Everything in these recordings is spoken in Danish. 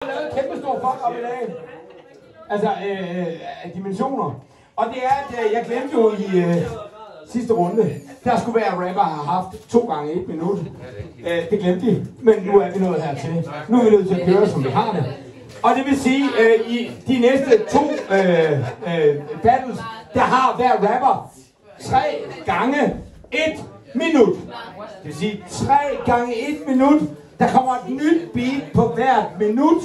Jeg har lavet en kæmpe stor fuck op i dag. Altså, af dimensioner. Og det er, at jeg glemte jo i sidste runde, der skulle være rapper har haft 2 gange 1 minut. Det glemte de, men nu er vi nået hertil. Nu er vi nødt til at køre, som vi har det. Og det vil sige, i de næste 2 battles, der har hver rapper 3 gange 1 minut. Det vil sige 3 gange 1 minut. Der kommer et nyt beat på hvert minut.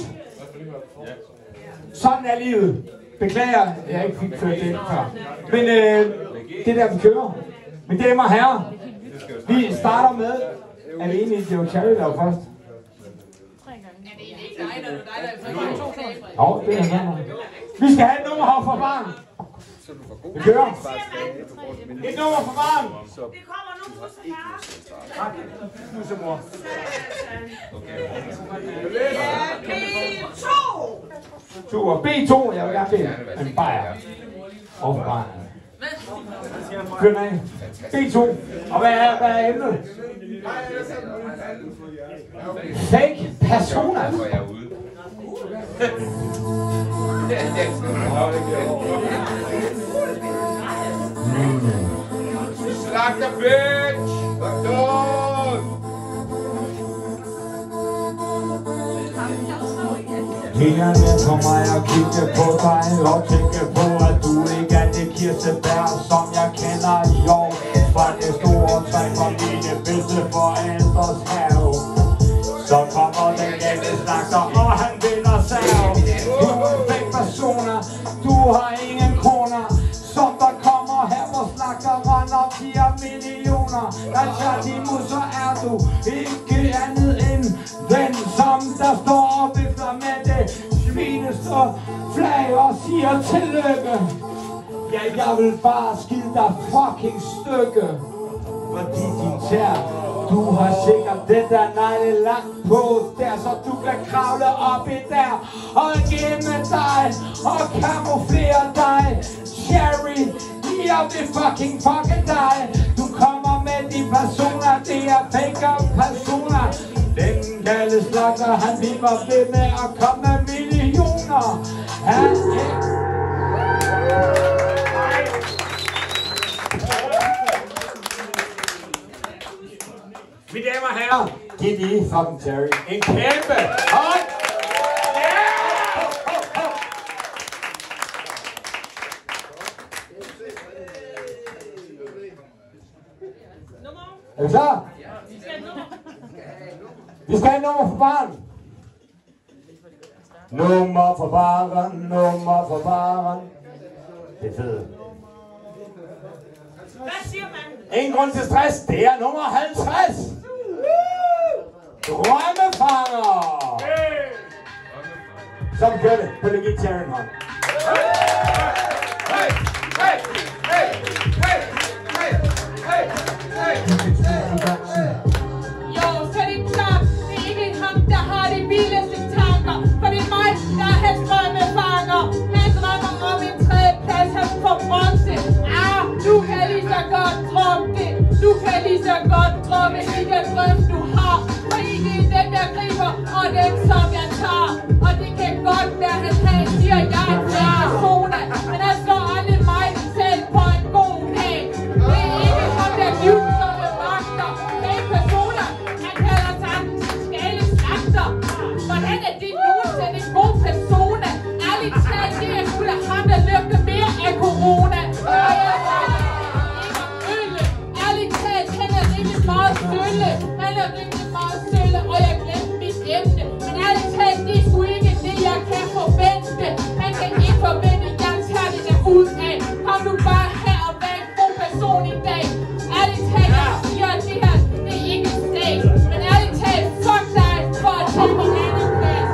Sådan er livet. Beklager, jeg ikke fik ført det ind før. Men det er der, vi kører. Mine damer og herrer, vi starter med... Er det egentlig, det var Cherry, der var først? Jo, det er han. Vi skal have et nummer her for barn. Vi kører. Et nummer for barn. Det kommer nu, Musa. Musemor. B2. B2, jeg vil gerne bede en bajer. Og for barn. Kør af. B2. Og hvad er emnet? Fake persona. Slagter bitch! Hænger ned på mig og kigge på dig og tænke på, at du ikke er det kirsebær, som jeg kender i år. Fra det store træ fra mine bedste forældres have. Så kommer den gældende snakker, og han vinder sav. Du er fake personer, du har ingen kroner. Som der kommer her, hvor snakkeren og giver millioner. Alternativet, så er du ikke andet end den, som der står og vifter med det svineste flag og siger tillykke. Ja, jeg vil bare skide dig fucking stykke. Fordi din tær, du har sikkert det der negle langt på der, så du kan kravle op i der og gemme dig og kamuflere dig. Cherry, jeg vil fucking fucke dig. Du kommer med de personer, det er fake personer. Den galde slagter, han bliver ved med at komme med millioner. Han mine damer og herrer, giv lige fucking Terry en kæmpe hånd! Er vi klar? Vi skal have et nummer for barn. Nummer for barn, nummer for barn. Det er fedt. Hvad siger man? Ingen grund til stress, det er nummer 50. Drømmefanger. Så vi kører det. På det guitar en hånd. Hey! Hey! Hey! Hey! Hey! Hey! Hey! Jo, så er det klart, det er ikke ham, der har de vildeste tanker. For det er mig, der er hans drømmefanger. Han drømmer om en 3. plads, han får bronze. Du kan lige så godt drømme det. Du kan lige så godt drømme i den drøm, du har. Fordi det er den, jeg griber, og den, som jeg tager. Og det kan godt være, at han siger, at jeg er klar zone. Men han slår aldrig mig selv på en god dag. Det er ikke ham, der lyser med magter. Det er personer, han kalder sig skaleslagter. Hvordan er det nogensinde en god persona? Ærligt talt, det er sgu da ham, der løfter mere af corona. Og jeg ærligt talt, han er rimelig meget stølle. Han er rimelig meget stølle, og jeg glemte mit emne. Men ærligt talt, det er sgu ikke det, jeg kan forvente. Han kan ikke forvente, at jeg tager det der ud af. Kom nu bare her og vær en god person i dag. Ærligt talt, jeg siger, at det her, det er ikke en stat. Men ærligt talt, fuck dig for at tage min anden plads.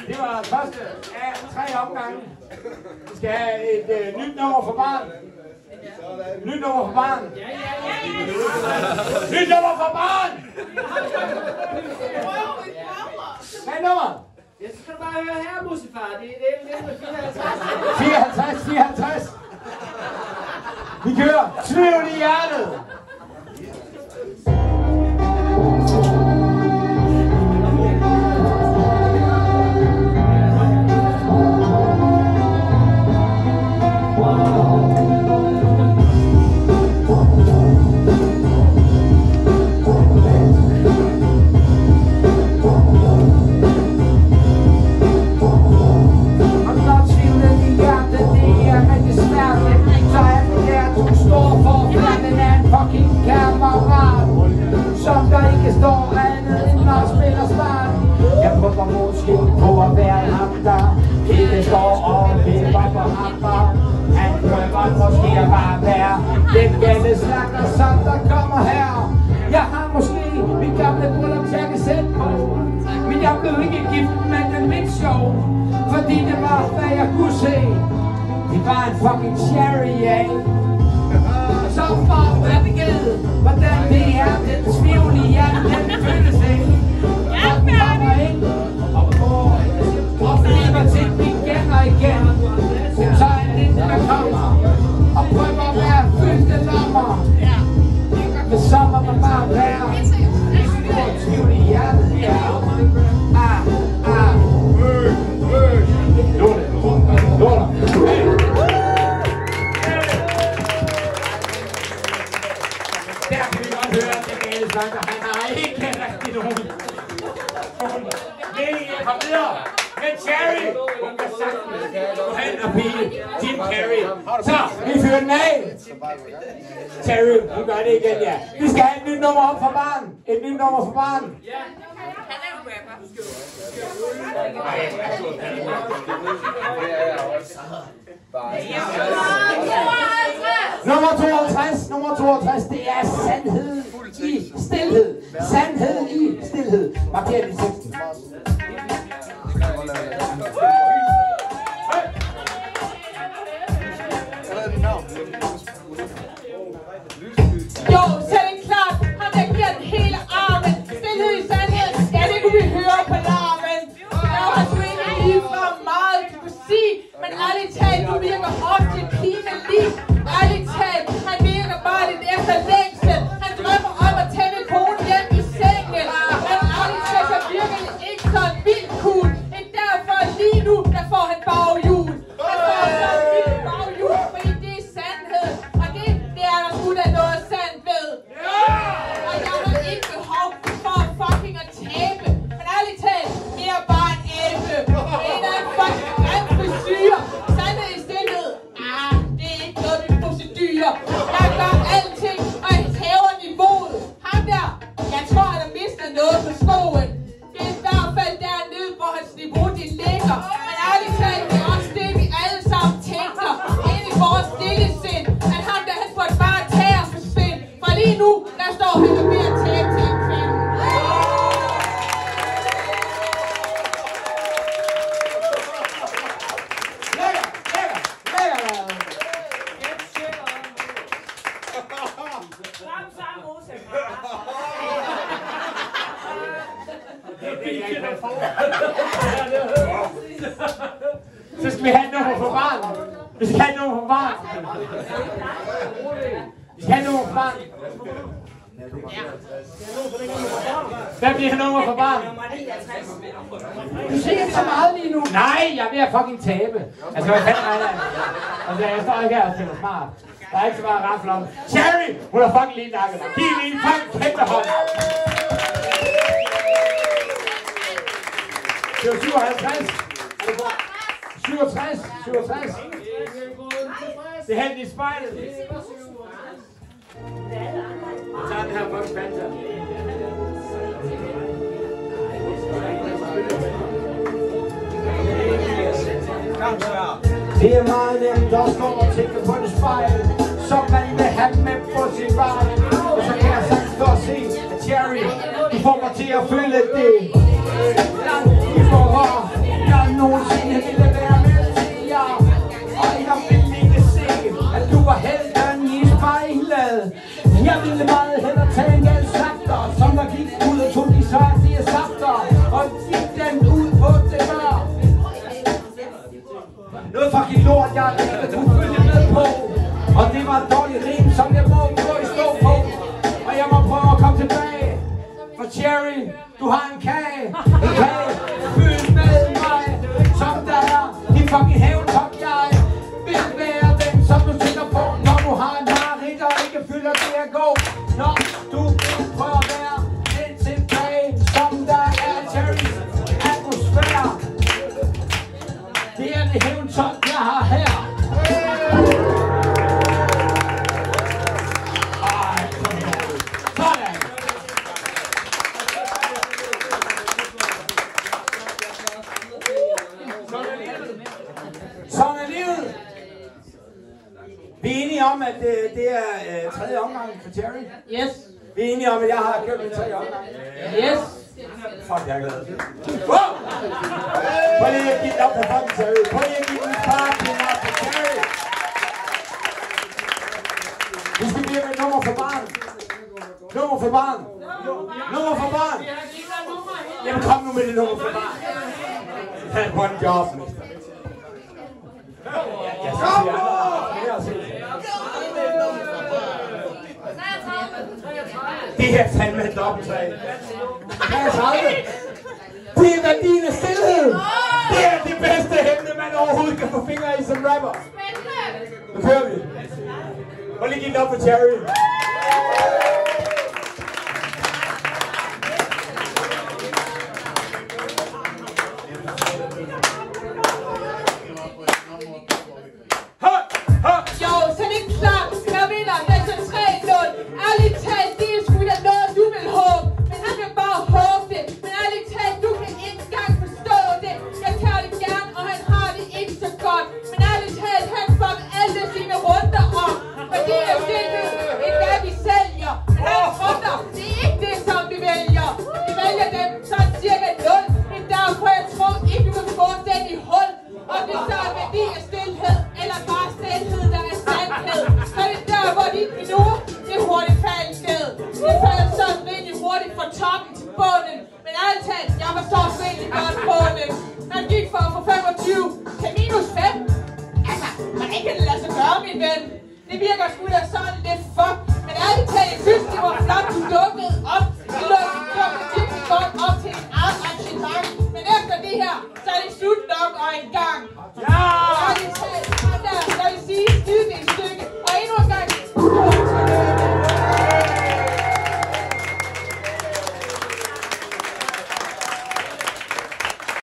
Det var første af 3 omgange. Vi skal have et nyt nummer for barn. Nyt nummer for barn. Nyt nummer for barn! Hvad er nummer? Jeg skal bare høre her, Musefar. Det er med 54. 54, 54. Vi kører tvivl i hjertet. Som der ikke står andet end når spiller smart. Jeg prøver måske på at være ham der ikke står og vipper på hamper. Han prøver måske at bare være den gale snakker som der kommer her. Jeg har måske min gamle bryllup jeg kan sætte på, men jeg blev ikke gift med den mit sjov, fordi det var hvad jeg kunne se. Det var en fucking cherry, yeah. Så for hvad begivet, hvordan det er, den tvivl i hjertet, den føles ikke. Og den kommer ind, og flyver til igen og igen. Så tager jeg den, der kommer, og prøver at være fyldte lommer. For sommer må bare være, tvivl i hjertet, ja. Lorter. Der kan vi godt høre, at den gale snakker. Han har ikke rigtig nogen mening at komme videre. Men Cherry, hun kan sagtens gå hen og blive Jim Carrey. Så, vi fyrer den af. Cherry, hun gør det igen, ja. Vi skal have et nyt nummer op for barn. Et nyt nummer for barn. Han er jo rapper. Nummer 52, det er sandhed i stilhed. Sandhed i stilhed. Marker det i teksten. Jo, så er det klart. Ham der giver den hele armen. Stilhed i sandhed. Ja, det kunne vi høre på larmen. Der var sgu ikke lige for meget, du kunne sige. Men ærligt talt, du virker ofte pinelig. Ærligt talt, han virker bare lidt efter længsel. Han drømmer om at tage min kone hjem i sengen. Men ærligt talt, så virker det ikke sådan vildt cool. End derfor lige nu, der får han baghjul. Han får sådan en vildt baghjul, fordi det er sandhed. Og det er der sgu da noget sandt ved. Og jeg har ikke behov for fucking at tabe. Men ærligt talt, det er bare en æble. Det er en fucking grim frisyr. Sandhed i stilhed. Det er ikke noget med procedurer. Jeg gør alting, og jeg hæver niveauet. Ham der, jeg tror han har mistet noget på skoen. Det er i hvert fald dernede, hvor hans niveau det ligger. Men ærligt talt, det er også det, vi alle sammen tænker. Ind i vores stille sind. At ham der, han burde bare tage os for sind. For lige nu, der står han og ved at tabe til en kvinde. Så skal vi have et nummer for barn. Vi skal have et nummer for barn. Vi skal have et nummer for barn. Hvad bliver nummer for barn? Du siger ikke så meget lige nu. Nej, jeg er ved at fucking tabe. Altså, hvad fanden er det? Altså, jeg står ikke her og tænker smart. Der er ikke så meget at rafle om. Cherry, hun har fucking lige nakket mig. Giv lige en fucking kæmpe hånd. Det var 57. 67. Det hældte i spejlet. Jeg tager den her fucking Fanta. Det er meget nemt at stå og tænke på det spejl, som man vil have med på sin vej. Og så kan jeg sagtens stå og se, at Cherry, du får mig til at føle det. Langt i forhold, jeg nogensinde ville være med til jer. Og jeg ville ikke se, at du var helten i spejlet. Jeg ville meget hellere tage en gal slagter, som der gik ud og tog de sørgelige safter, og gik den ud på det dør. Noget fucking lort, jeg ikke kunne følge med på. Og det var dårligt Du har en kage fyldt med mig, som der er din fucking hævntop. Jeg vil være den, som du tænker på, når du har en mareridt og ikke føler det at gå. Når du prøver at være den tilbage, som der er Cherrys atmosfære. Det er det hævntop, jeg har her. Sådan er livet. Vi er enige om, at det er tredje omgang for Cherry. Yes. Vi er enige om, at jeg har kørt en tredje omgang. Yes. Fuck, jeg er glad. Wow! Prøv lige at give den op på fucking Cherry. Prøv lige at give den fucking op på Cherry. Vi skal blive med et nummer for barn. Nummer for barn. Nummer for barn. Jamen kom nu med det nummer for barn. That one job. Det her fandme et dobbeltslag. 33. Det er værdien af stillhed. Det er det bedste emne, man overhovedet kan få fingre i som rapper. Nu kører vi. Prøv lige at give den op for Cherry. Jo, så det er klart, jeg vinder næsten 3-0. Ærligt talt, det er sgu da noget, du vil håbe. Men han vil bare håbe det. Men ærligt talt, du kan ikke engang forstå det. Jeg tager det gerne, og han har det ikke så godt. Men ærligt talt, han får alle sine runder om. For det er stillet, end hvad vi sælger. Men hans runder, det er ikke det, som vi vælger. Vi vælger dem sådan cirka 0. Men derfor jeg tror ikke, du vil få den i hul. Om det så er værdi af stilhed, eller bare stilhed, der er sandhed. Så er det der, hvor dit minut, det hurtigt falder ned. Det falder sådan rigtig hurtigt fra toppen til bunden. Men ærligt talt, jeg forstår rigtig godt bunden. Han gik for at få 25 til minus 5. Altså, hvordan kan det lade sig gøre, min ven? Det virker sgu da sådan lidt fuck. Men ærligt talt, jeg synes, det var flot, du lukkede op. Du lukkede virkelig godt op til en art arrangement. Men efter det her, så er det slut nok og en gang.